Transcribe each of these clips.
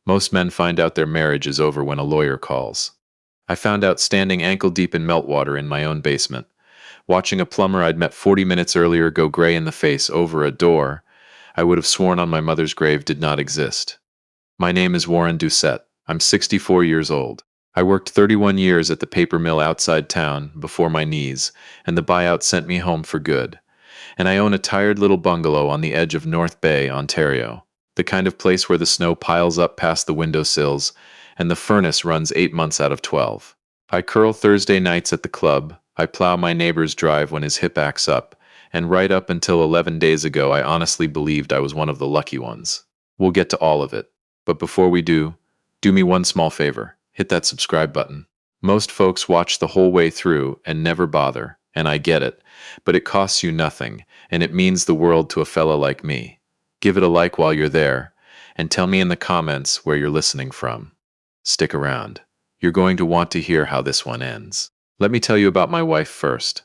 Most men find out their marriage is over when a lawyer calls. I found out standing ankle deep in meltwater in my own basement, watching a plumber I'd met 40 minutes earlier go gray in the face over a door I would have sworn on my mother's grave did not exist. My name is Warren Doucette. I'm 64 years old. I worked 31 years at the paper mill outside town before my knees, and the buyout sent me home for good. And I own a tired little bungalow on the edge of North Bay, Ontario, the kind of place where the snow piles up past the windowsills and the furnace runs 8 months out of 12. I curl Thursday nights at the club, I plow my neighbor's drive when his hip acts up, and right up until 11 days ago I honestly believed I was one of the lucky ones. We'll get to all of it. But before we do me one small favor. Hit that subscribe button. Most folks watch the whole way through and never bother, and I get it, but it costs you nothing, and it means the world to a fella like me. Give it a like while you're there, and tell me in the comments where you're listening from. Stick around. You're going to want to hear how this one ends. Let me tell you about my wife first.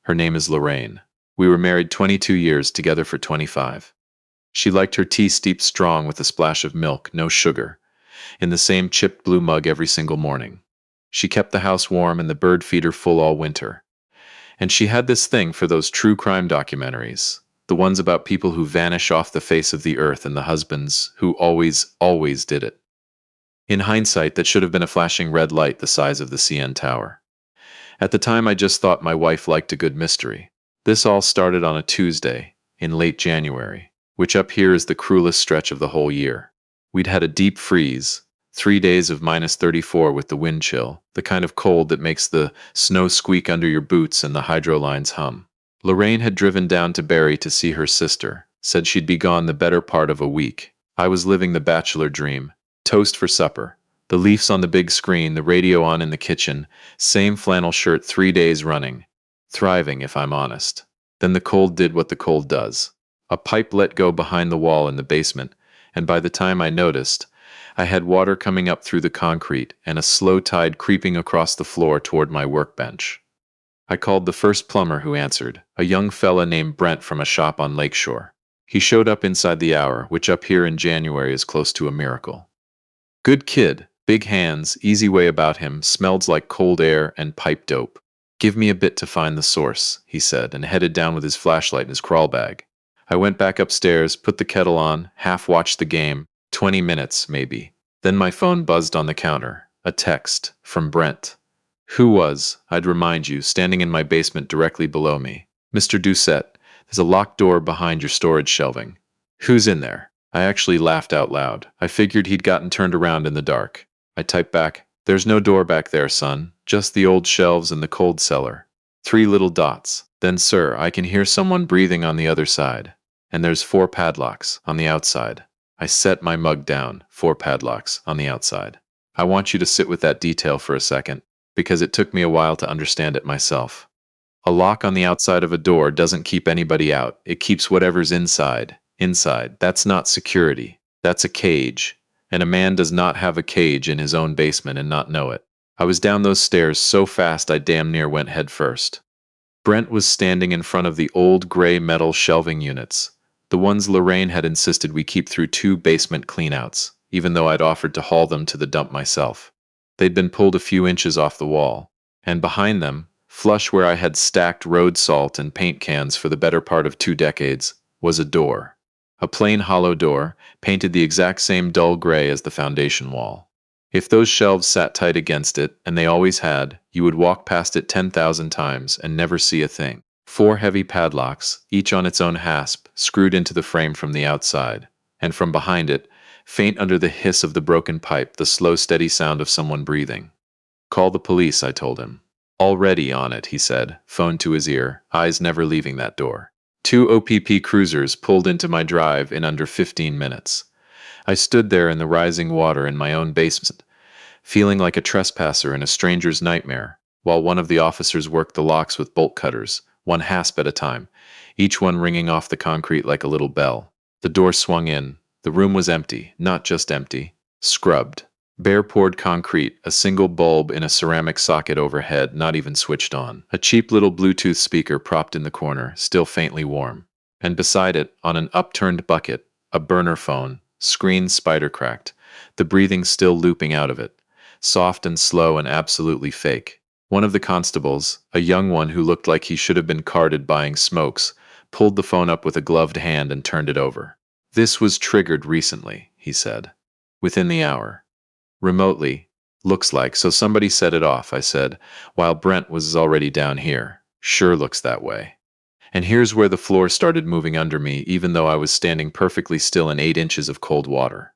Her name is Lorraine. We were married 22 years, together for 25. She liked her tea steeped strong with a splash of milk, no sugar, in the same chipped blue mug every single morning. She kept the house warm and the bird feeder full all winter. And she had this thing for those true crime documentaries, the ones about people who vanish off the face of the earth and the husbands who always did it. In hindsight, that should have been a flashing red light the size of the CN Tower. At the time, I just thought my wife liked a good mystery. This all started on a Tuesday, in late January, which up here is the cruelest stretch of the whole year. We'd had a deep freeze, 3 days of -34 with the wind chill, the kind of cold that makes the snow squeak under your boots and the hydro lines hum. Lorraine had driven down to Barrie to see her sister, said she'd be gone the better part of a week. I was living the bachelor dream. Toast for supper, the Leafs on the big screen, the radio on in the kitchen, same flannel shirt 3 days running. Thriving, if I'm honest. Then the cold did what the cold does. A pipe let go behind the wall in the basement, and by the time I noticed, I had water coming up through the concrete and a slow tide creeping across the floor toward my workbench. I called the first plumber who answered, a young fella named Brent from a shop on Lakeshore. He showed up inside the hour, which up here in January is close to a miracle. Good kid, big hands, easy way about him, smells like cold air and pipe dope. Give me a bit to find the source, he said, and headed down with his flashlight in his crawl bag. I went back upstairs, put the kettle on, half-watched the game, 20 minutes, maybe. Then my phone buzzed on the counter. A text from Brent. Who was, I'd remind you, standing in my basement directly below me. Mr. Doucette, there's a locked door behind your storage shelving. Who's in there? I actually laughed out loud. I figured he'd gotten turned around in the dark. I typed back, there's no door back there, son. Just the old shelves and the cold cellar. 3 little dots. Then, sir, I can hear someone breathing on the other side. And there's 4 padlocks on the outside. I set my mug down. 4 padlocks on the outside. I want you to sit with that detail for a second, because it took me a while to understand it myself. A lock on the outside of a door doesn't keep anybody out. It keeps whatever's inside. Inside. That's not security. That's a cage. And a man does not have a cage in his own basement and not know it. I was down those stairs so fast I damn near went head first. Brent was standing in front of the old gray metal shelving units, the ones Lorraine had insisted we keep through 2 basement cleanouts, even though I'd offered to haul them to the dump myself. They'd been pulled a few inches off the wall, and behind them, flush where I had stacked road salt and paint cans for the better part of 2 decades, was a door. A plain hollow door, painted the exact same dull gray as the foundation wall. If those shelves sat tight against it, and they always had, you would walk past it 10,000 times and never see a thing. 4 heavy padlocks, each on its own hasp, screwed into the frame from the outside. And from behind it, faint under the hiss of the broken pipe, the slow, steady sound of someone breathing. Call the police, I told him. Already on it, he said, phone to his ear, eyes never leaving that door. 2 OPP cruisers pulled into my drive in under 15 minutes. I stood there in the rising water in my own basement, feeling like a trespasser in a stranger's nightmare, while one of the officers worked the locks with bolt cutters, 1 hasp at a time, each one ringing off the concrete like a little bell. The door swung in. The room was empty, not just empty, scrubbed. Bare poured concrete, a single bulb in a ceramic socket overhead, not even switched on. A cheap little Bluetooth speaker propped in the corner, still faintly warm. And beside it, on an upturned bucket, a burner phone, screen spider-cracked, the breathing still looping out of it, soft and slow and absolutely fake. One of the constables, a young one who looked like he should have been carted buying smokes, pulled the phone up with a gloved hand and turned it over. "This was triggered recently," he said. "Within the hour. Remotely. Looks like, so somebody set it off," I said, while Brent was already down here. "Sure looks that way." And here's where the floor started moving under me, even though I was standing perfectly still in 8 inches of cold water.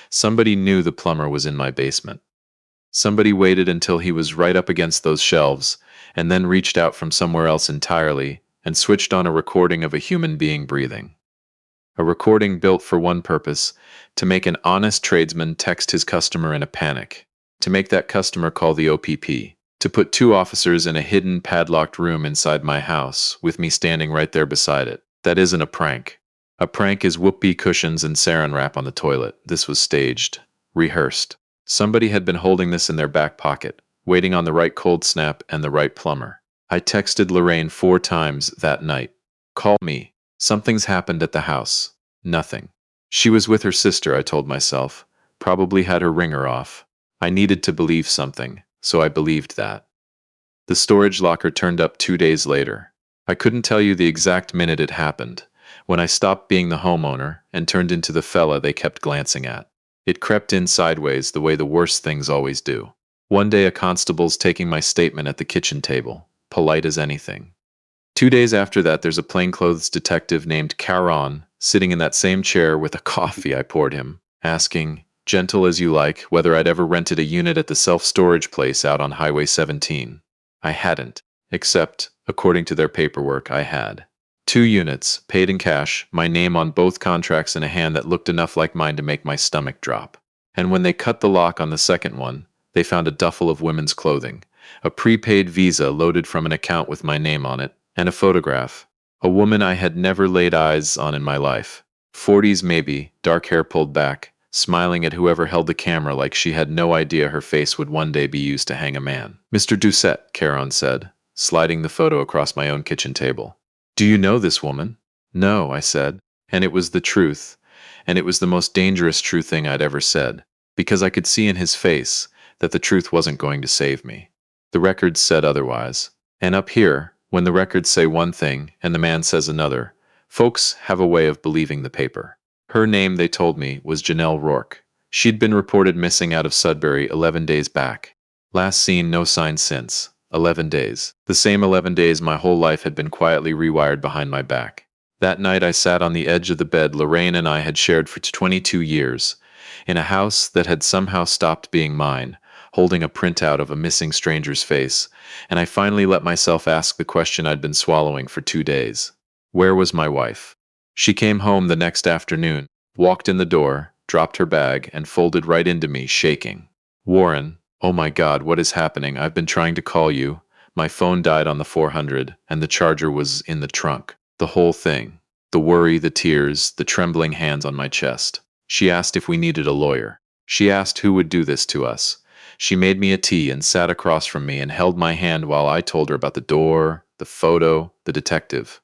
Somebody knew the plumber was in my basement. Somebody waited until he was right up against those shelves, and then reached out from somewhere else entirely and switched on a recording of a human being breathing. A recording built for one purpose: to make an honest tradesman text his customer in a panic, to make that customer call the OPP, to put 2 officers in a hidden padlocked room inside my house, with me standing right there beside it. That isn't a prank. A prank is whoopee cushions and saran wrap on the toilet. This was staged, rehearsed. Somebody had been holding this in their back pocket, waiting on the right cold snap and the right plumber. I texted Lorraine 4 times that night. "Call me. Something's happened at the house." Nothing. She was with her sister, I told myself. Probably had her ringer off. I needed to believe something, so I believed that. The storage locker turned up 2 days later. I couldn't tell you the exact minute it happened, when I stopped being the homeowner and turned into the fella they kept glancing at. It crept in sideways the way the worst things always do. One day a constable's taking my statement at the kitchen table, polite as anything. 2 days after that, there's a plainclothes detective named Caron sitting in that same chair with a coffee I poured him, asking, gentle as you like, whether I'd ever rented a unit at the self-storage place out on Highway 17. I hadn't, except, according to their paperwork, I had. 2 units, paid in cash, my name on both contracts in a hand that looked enough like mine to make my stomach drop. And when they cut the lock on the second one, they found a duffel of women's clothing, a prepaid Visa loaded from an account with my name on it, and a photograph. A woman I had never laid eyes on in my life. 40s maybe, dark hair pulled back, smiling at whoever held the camera like she had no idea her face would one day be used to hang a man. "Mr. Doucette," Caron said, sliding the photo across my own kitchen table. "Do you know this woman?" "No," I said. And it was the truth. And it was the most dangerous true thing I'd ever said, because I could see in his face that the truth wasn't going to save me. The records said otherwise. And up here, when the records say one thing and the man says another, folks have a way of believing the paper. Her name, they told me, was Janelle Rourke. She'd been reported missing out of Sudbury 11 days back. Last seen, no sign since. 11 days. The same 11 days my whole life had been quietly rewired behind my back. That night I sat on the edge of the bed Lorraine and I had shared for 22 years, in a house that had somehow stopped being mine, holding a printout of a missing stranger's face, and I finally let myself ask the question I'd been swallowing for 2 days. Where was my wife? She came home the next afternoon, walked in the door, dropped her bag, and folded right into me, shaking. "Warren, oh my God, what is happening? I've been trying to call you. My phone died on the 400, and the charger was in the trunk." The whole thing. The worry, the tears, the trembling hands on my chest. She asked if we needed a lawyer. She asked who would do this to us. She made me a tea and sat across from me and held my hand while I told her about the door, the photo, the detective.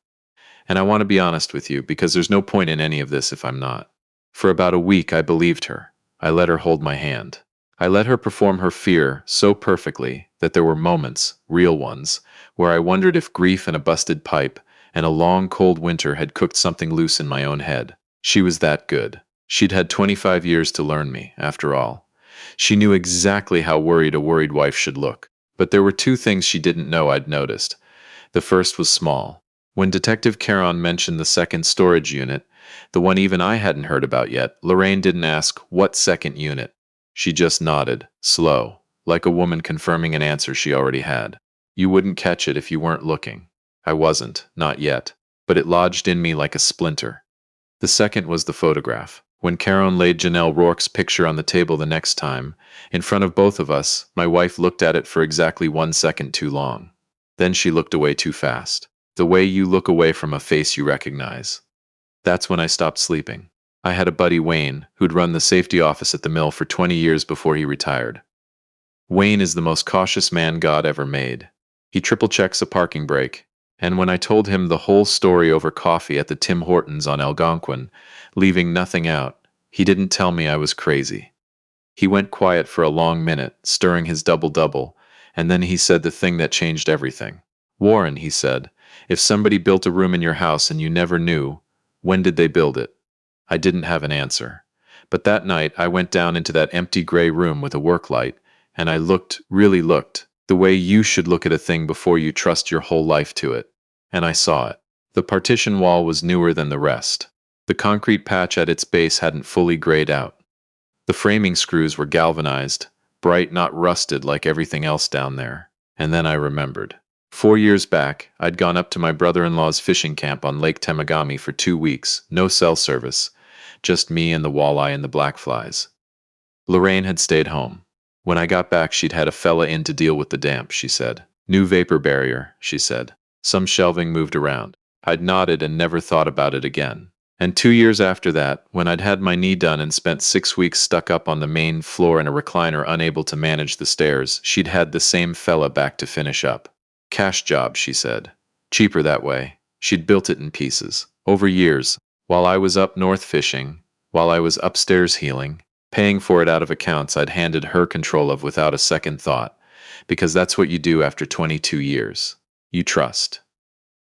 And I want to be honest with you, because there's no point in any of this if I'm not. For about a week I believed her. I let her hold my hand. I let her perform her fear so perfectly that there were moments, real ones, where I wondered if grief and a busted pipe and a long cold winter had cooked something loose in my own head. She was that good. She'd had 25 years to learn me, after all. She knew exactly how worried a worried wife should look. But there were 2 things she didn't know I'd noticed. The first was small. When Detective Caron mentioned the second storage unit, the one even I hadn't heard about yet, Lorraine didn't ask, "What second unit?" She just nodded, slow, like a woman confirming an answer she already had. "You wouldn't catch it if you weren't looking." I wasn't, not yet, but it lodged in me like a splinter. The second was the photograph. When Caron laid Janelle Rourke's picture on the table the next time, in front of both of us, my wife looked at it for exactly 1 second too long. Then she looked away too fast. The way you look away from a face you recognize. That's when I stopped sleeping. I had a buddy, Wayne, who'd run the safety office at the mill for 20 years before he retired. Wayne is the most cautious man God ever made. He triple checks a parking brake. And when I told him the whole story over coffee at the Tim Hortons on Algonquin, leaving nothing out, he didn't tell me I was crazy. He went quiet for a long minute, stirring his double-double, and then he said the thing that changed everything. "Warren," he said, "if somebody built a room in your house and you never knew, when did they build it?" I didn't have an answer. But that night I went down into that empty gray room with a work light, and I looked, really looked, the way you should look at a thing before you trust your whole life to it. And I saw it. The partition wall was newer than the rest. The concrete patch at its base hadn't fully grayed out. The framing screws were galvanized, bright, not rusted like everything else down there. And then I remembered. 4 years back, I'd gone up to my brother-in-law's fishing camp on Lake Temagami for 2 weeks, no cell service, just me and the walleye and the blackflies. Lorraine had stayed home. When I got back, she'd had a fella in to deal with the damp, she said. New vapor barrier, she said. Some shelving moved around. I'd nodded and never thought about it again. And 2 years after that, when I'd had my knee done and spent 6 weeks stuck up on the main floor in a recliner unable to manage the stairs, she'd had the same fella back to finish up. Cash job, she said. Cheaper that way. She'd built it in pieces. Over years. While I was up north fishing, while I was upstairs healing, paying for it out of accounts I'd handed her control of without a second thought. Because that's what you do after 22 years. You trust.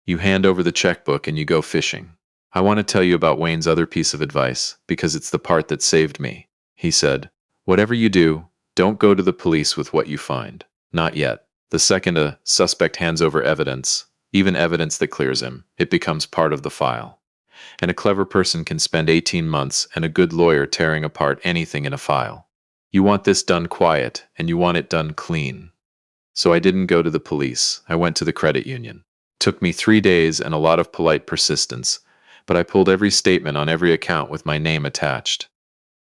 You hand over the checkbook and you go fishing. I want to tell you about Wayne's other piece of advice, because it's the part that saved me. He said, "Whatever you do, don't go to the police with what you find. Not yet. The second a suspect hands over evidence, even evidence that clears him, it becomes part of the file. And a clever person can spend 18 months and a good lawyer tearing apart anything in a file. You want this done quiet, and you want it done clean." So I didn't go to the police. I went to the credit union. Took me 3 days and a lot of polite persistence, but I pulled every statement on every account with my name attached.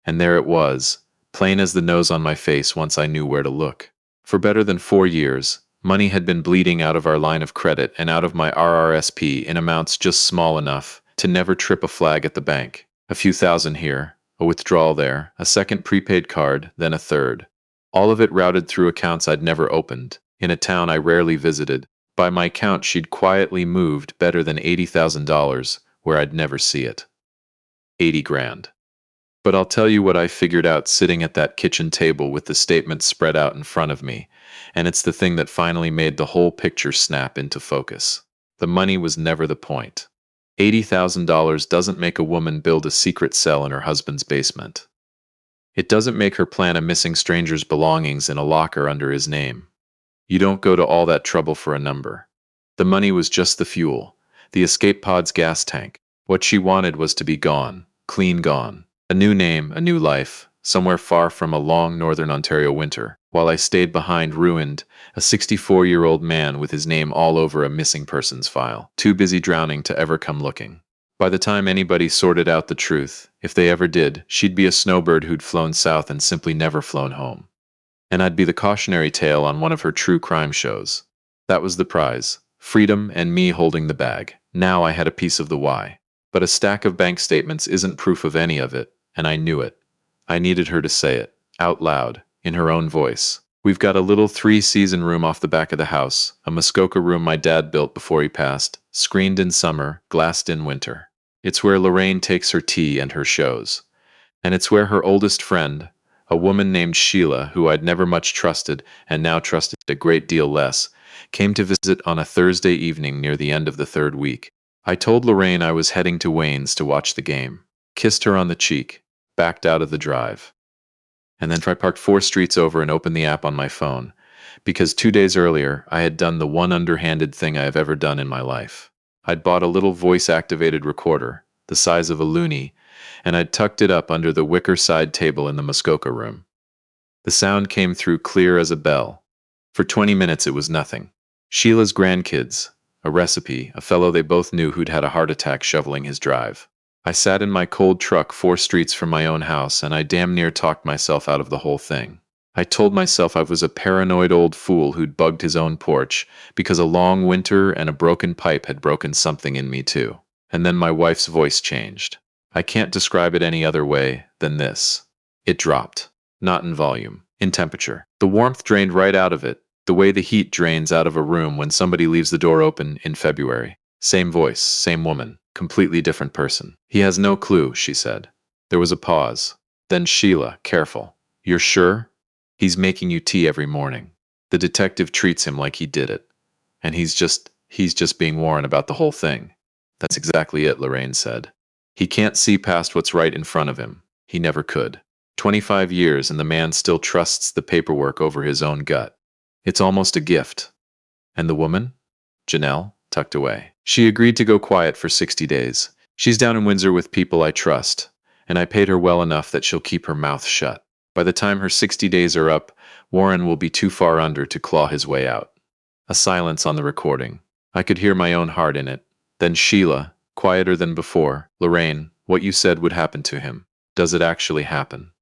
And there it was, plain as the nose on my face once I knew where to look. For better than 4 years, money had been bleeding out of our line of credit and out of my RRSP in amounts just small enough to never trip a flag at the bank. A few thousand here, a withdrawal there, a second prepaid card, then a third. All of it routed through accounts I'd never opened, in a town I rarely visited. By my count, she'd quietly moved better than $80,000 where I'd never see it. 80 grand. But I'll tell you what I figured out sitting at that kitchen table with the statements spread out in front of me, and it's the thing that finally made the whole picture snap into focus. The money was never the point. $80,000 doesn't make a woman build a secret cell in her husband's basement. It doesn't make her plant a missing stranger's belongings in a locker under his name. You don't go to all that trouble for a number. The money was just the fuel, the escape pod's gas tank. What she wanted was to be gone, clean gone. A new name, a new life, somewhere far from a long northern Ontario winter, while I stayed behind ruined, a 64-year-old man with his name all over a missing persons file, too busy drowning to ever come looking. By the time anybody sorted out the truth, if they ever did, she'd be a snowbird who'd flown south and simply never flown home. And I'd be the cautionary tale on one of her true crime shows. That was the prize, freedom and me holding the bag. Now I had a piece of the why. But a stack of bank statements isn't proof of any of it, and I knew it. I needed her to say it, out loud, in her own voice. We've got a little 3-season room off the back of the house, a Muskoka room my dad built before he passed, screened in summer, glassed in winter. It's where Lorraine takes her tea and her shows. And it's where her oldest friend, a woman named Sheila, who I'd never much trusted and now trusted a great deal less, came to visit on a Thursday evening near the end of the third week. I told Lorraine I was heading to Wayne's to watch the game, kissed her on the cheek, backed out of the drive. And then I parked 4 streets over and opened the app on my phone, because 2 days earlier I had done the one underhanded thing I have ever done in my life. I'd bought a little voice-activated recorder, the size of a loonie, and I'd tucked it up under the wicker side table in the Muskoka room. The sound came through clear as a bell. For 20 minutes it was nothing. Sheila's grandkids, a recipe, a fellow they both knew who'd had a heart attack shoveling his drive. I sat in my cold truck 4 streets from my own house, and I damn near talked myself out of the whole thing. I told myself I was a paranoid old fool who'd bugged his own porch, because a long winter and a broken pipe had broken something in me too. And then my wife's voice changed. I can't describe it any other way than this. It dropped. Not in volume, in temperature. The warmth drained right out of it, the way the heat drains out of a room when somebody leaves the door open in February. Same voice, same woman, completely different person. "He has no clue," she said. There was a pause. Then Sheila, careful. You're sure? He's making you tea every morning. The detective treats him like he did it. And he's just being Warren about the whole thing. That's exactly it, Lorraine said. He can't see past what's right in front of him. He never could. 25 years and the man still trusts the paperwork over his own gut. It's almost a gift. And the woman? Janelle, tucked away. She agreed to go quiet for 60 days. She's down in Windsor with people I trust, and I paid her well enough that she'll keep her mouth shut. By the time her 60 days are up, Warren will be too far under to claw his way out. A silence on the recording. I could hear my own heart in it. Then Sheila, quieter than before. Lorraine, what you said would happen to him. Does it actually happen?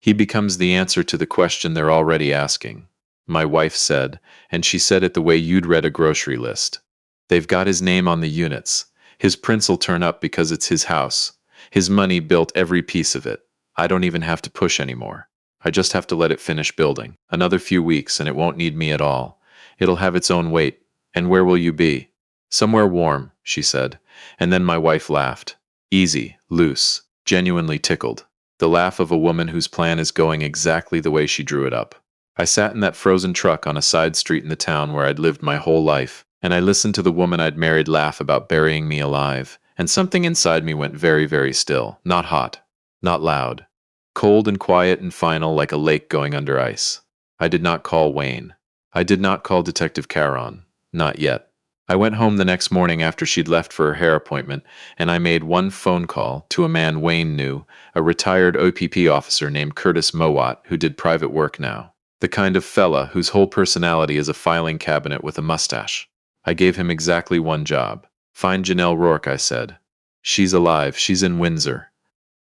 He becomes the answer to the question they're already asking. My wife said, and she said it the way you'd read a grocery list. They've got his name on the units. His prince'll turn up because it's his house. His money built every piece of it. I don't even have to push anymore. I just have to let it finish building. Another few weeks and it won't need me at all. It'll have its own weight. And where will you be? Somewhere warm, she said. And then my wife laughed. Easy, loose, genuinely tickled. The laugh of a woman whose plan is going exactly the way she drew it up. I sat in that frozen truck on a side street in the town where I'd lived my whole life, and I listened to the woman I'd married laugh about burying me alive, and something inside me went very, very still. Not hot, not loud. Cold and quiet and final like a lake going under ice. I did not call Wayne. I did not call Detective Caron. Not yet. I went home the next morning after she'd left for her hair appointment, and I made one phone call to a man Wayne knew, a retired OPP officer named Curtis Mowat, who did private work now. The kind of fella whose whole personality is a filing cabinet with a mustache. I gave him exactly one job. Find Janelle Rourke, I said. She's alive. She's in Windsor.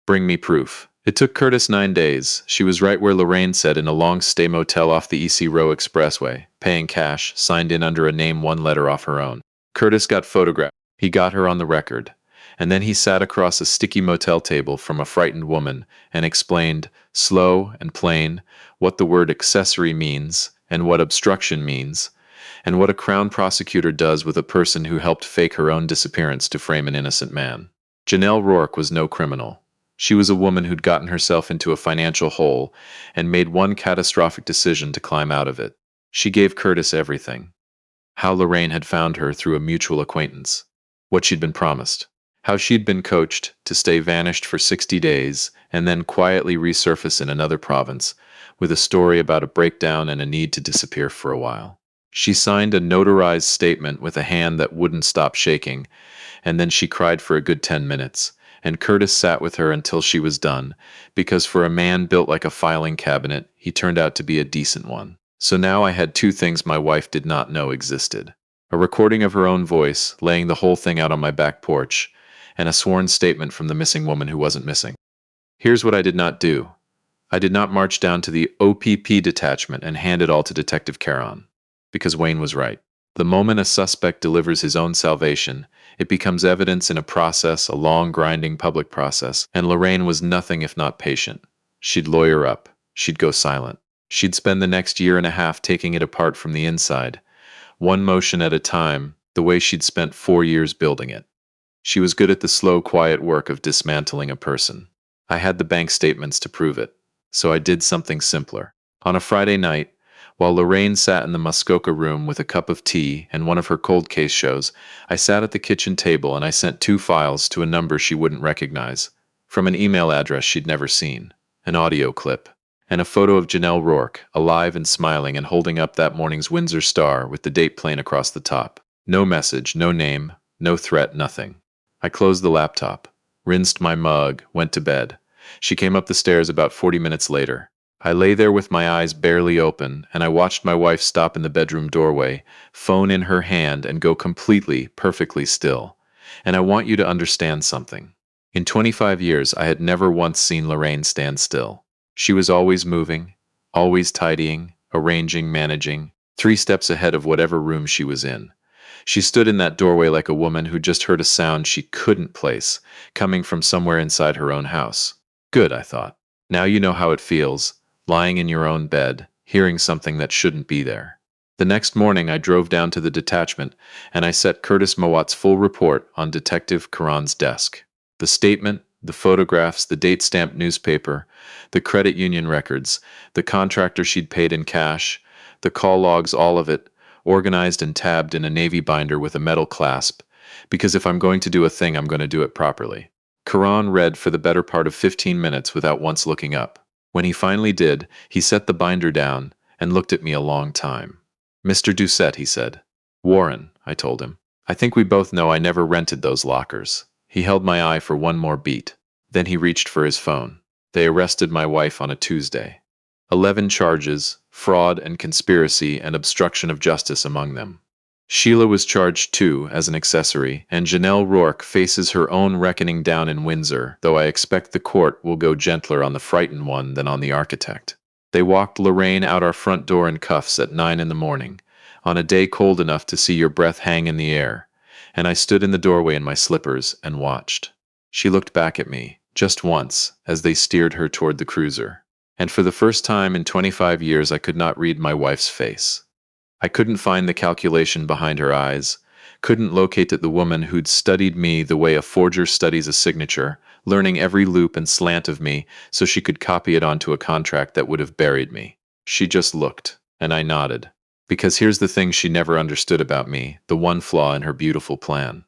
Bring me proof. It took Curtis 9 days. She was right where Lorraine said, in a long-stay motel off the EC Row Expressway, paying cash, signed in under a name one letter off her own. Curtis got photographed. He got her on the record. And then he sat across a sticky motel table from a frightened woman and explained, slow and plain, what the word accessory means and what obstruction means, and what a Crown prosecutor does with a person who helped fake her own disappearance to frame an innocent man. Janelle Rourke was no criminal. She was a woman who'd gotten herself into a financial hole and made one catastrophic decision to climb out of it. She gave Curtis everything. How Lorraine had found her through a mutual acquaintance. What she'd been promised. How she'd been coached to stay vanished for 60 days and then quietly resurface in another province with a story about a breakdown and a need to disappear for a while. She signed a notarized statement with a hand that wouldn't stop shaking, and then she cried for a good 10 minutes. And Curtis sat with her until she was done, because for a man built like a filing cabinet, he turned out to be a decent one. So now I had two things my wife did not know existed. A recording of her own voice, laying the whole thing out on my back porch, and a sworn statement from the missing woman who wasn't missing. Here's what I did not do. I did not march down to the OPP detachment and hand it all to Detective Caron. Because Wayne was right. The moment a suspect delivers his own salvation, it becomes evidence in a process, a long, grinding public process, and Lorraine was nothing if not patient. She'd lawyer up. She'd go silent. She'd spend the next year and a half taking it apart from the inside, one motion at a time, the way she'd spent 4 years building it. She was good at the slow, quiet work of dismantling a person. I had the bank statements to prove it, so I did something simpler. On a Friday night, while Lorraine sat in the Muskoka room with a cup of tea and one of her cold case shows, I sat at the kitchen table and I sent 2 files to a number she wouldn't recognize, from an email address she'd never seen, an audio clip, and a photo of Janelle Rourke, alive and smiling and holding up that morning's Windsor Star with the date plain across the top. No message, no name, no threat, nothing. I closed the laptop, rinsed my mug, went to bed. She came up the stairs about 40 minutes later. I lay there with my eyes barely open, and I watched my wife stop in the bedroom doorway, phone in her hand, and go completely, perfectly still. And I want you to understand something. In 25 years, I had never once seen Lorraine stand still. She was always moving, always tidying, arranging, managing, 3 steps ahead of whatever room she was in. She stood in that doorway like a woman who just heard a sound she couldn't place, coming from somewhere inside her own house. Good, I thought. Now you know how it feels. Lying in your own bed, hearing something that shouldn't be there. The next morning I drove down to the detachment, and I set Curtis Mowat's full report on Detective Caron's desk. The statement, The photographs, the date-stamped newspaper, the credit union records, the contractor she'd paid in cash, the call logs, all of it, organized and tabbed in a navy binder with a metal clasp, because if I'm going to do a thing, I'm going to do it properly. Karan read for the better part of 15 minutes without once looking up. When he finally did, he set the binder down and looked at me a long time. "Mr. Doucette," he said. "Warren," I told him. "I think we both know I never rented those lockers." He held my eye for one more beat. Then he reached for his phone. "They arrested my wife on a Tuesday. 11 charges, fraud and conspiracy and obstruction of justice among them. Sheila was charged too, as an accessory, and Janelle Rourke faces her own reckoning down in Windsor, though I expect the court will go gentler on the frightened one than on the architect. They walked Lorraine out our front door in cuffs at 9 in the morning, on a day cold enough to see your breath hang in the air, and I stood in the doorway in my slippers and watched. She looked back at me, just once, as they steered her toward the cruiser. And for the first time in 25 years I could not read my wife's face. I couldn't find the calculation behind her eyes, couldn't locate the woman who'd studied me the way a forger studies a signature, learning every loop and slant of me so she could copy it onto a contract that would have buried me. She just looked, and I nodded. Because here's the thing she never understood about me, the one flaw in her beautiful plan.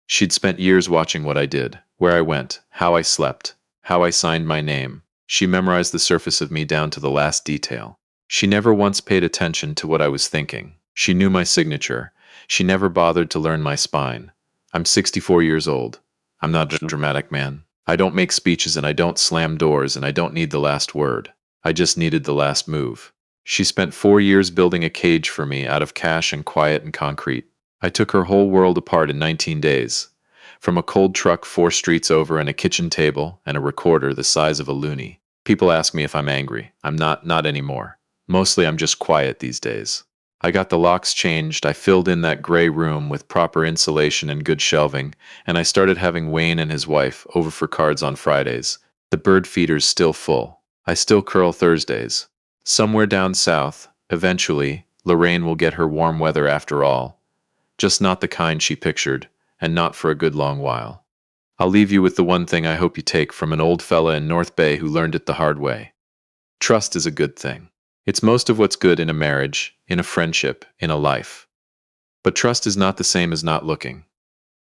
She'd spent years watching what I did, where I went, how I slept, how I signed my name. She memorized the surface of me down to the last detail. She never once paid attention to what I was thinking. She knew my signature. She never bothered to learn my spine. I'm 64 years old. I'm not a dramatic man. I don't make speeches and I don't slam doors and I don't need the last word. I just needed the last move. She spent 4 years building a cage for me out of cash and quiet and concrete. I took her whole world apart in 19 days. From a cold truck 4 streets over and a kitchen table and a recorder the size of a loony. People ask me if I'm angry. I'm not anymore. Mostly I'm just quiet these days. I got the locks changed, I filled in that gray room with proper insulation and good shelving, and I started having Wayne and his wife over for cards on Fridays. The bird feeder's still full. I still curl Thursdays. Somewhere down south, eventually, Lorraine will get her warm weather after all. Just not the kind she pictured, and not for a good long while. I'll leave you with the one thing I hope you take from an old fella in North Bay who learned it the hard way. Trust is a good thing. It's most of what's good in a marriage, in a friendship, in a life. But trust is not the same as not looking.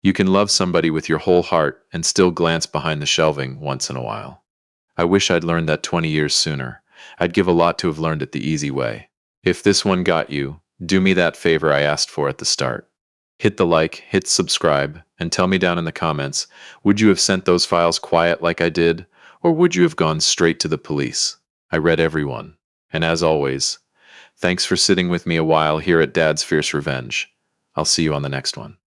You can love somebody with your whole heart and still glance behind the shelving once in a while. I wish I'd learned that 20 years sooner. I'd give a lot to have learned it the easy way. If this one got you, do me that favor I asked for at the start. Hit the like, hit subscribe, and tell me down in the comments, would you have sent those files quiet like I did, or would you have gone straight to the police? I read every one. And as always, thanks for sitting with me a while here at Dad's Fierce Revenge. I'll see you on the next one.